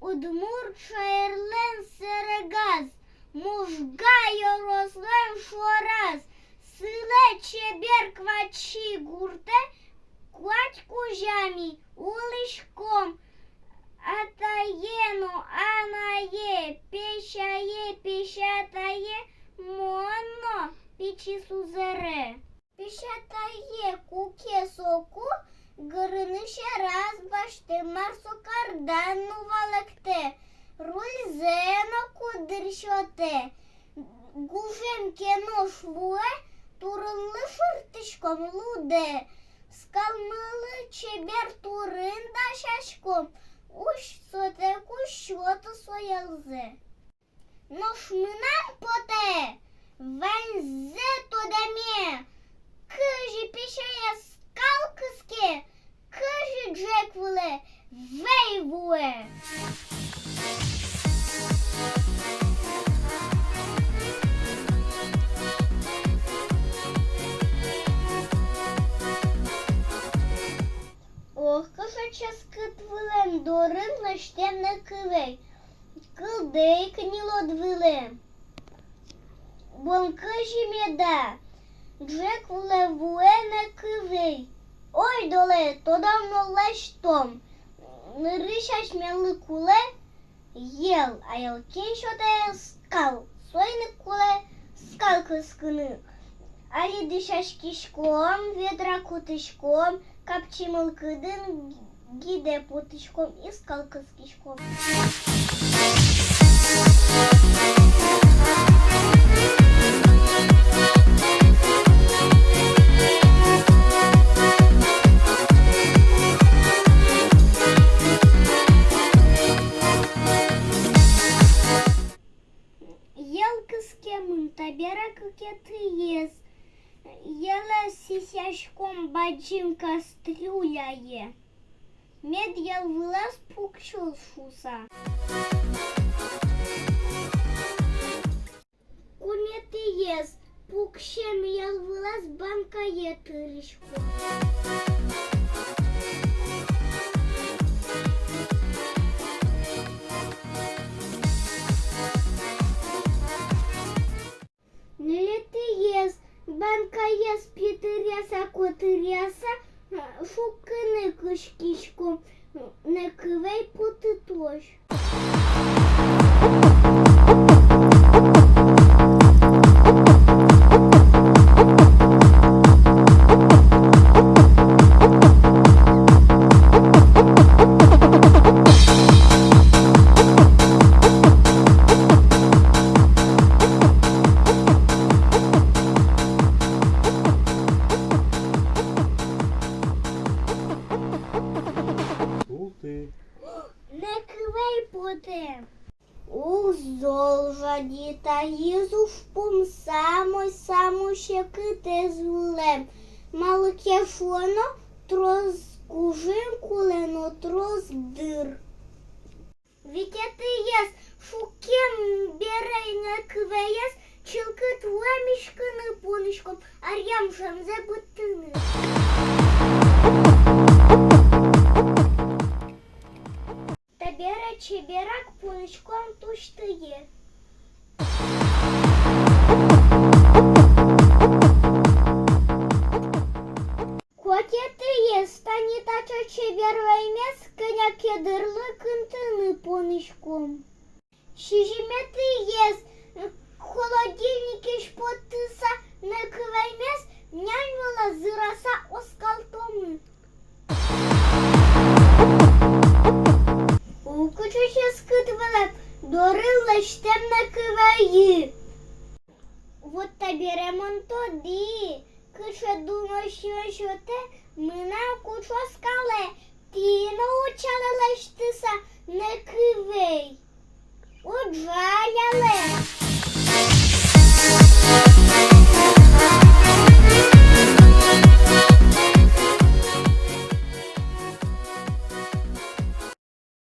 Удмурча Ерлен серегаз, мужгає рослен шораз, силе чебер квачі гурте, квать кужамі улишком, атаєно анає, пещає, пещатає, монно пічі сузере. Пещатає куке соку, грыныше раз баште, марсо карданну валекте, руль зено кудиршоте, гужем кено швуе, турынлы шыртышком луде, скалмылы чебер турында шашком, уж сотеку шоту соялзе. Но шмынам поте, ванзе тодаме, кыжи пешая скалкыске, кыжи джеквуле, вейвуе. Ох, кашача скытвылем, дорын наштемне кывей, кылдей книлодвылем. Бон кыжи меда, джеквуле вуэне кывей. Ой, доле, то давно лештом. Рышаш мелы куле, ел, а ел кеншоте скал. Сойны куле, скал кыскыны. Али дышаш кишком, ведра кутышком, капчимыл кыдын, гиде путышком и скал кыскишком. Табера кукеты ес, ела сисяшком баджим кастрюляе, мед ел вылаз пукшул шуса. Куметы ес, пукшем ел вылаз банка етырышком. Банка ес питыряса котыряса, шукыны кышкишком, не кывей путытош. Не кривей поте. Уздовжа діта їзу впум само ще ките звулем. Малке фоно троз кужим кулено троз дир. Вікети єс, шукем берей не квеєс, чилки твемішкини понишком, ар'ям шемзе бутини. Табера чеберак понычком туштые. Котетые стани тачо чебер ваймес, коня кедырлы кынтыны понычком. Шижиметы ес, холодильнике шпотыса не кваймес, няньвала зыраса оскалтомы. Кучуче скытвалем, дорылла штемна кывайы. Вот тебе ремонто ди, кыша думаешь, що те, мина кучу скале, ти научала лештиса не кивей. От жаляле.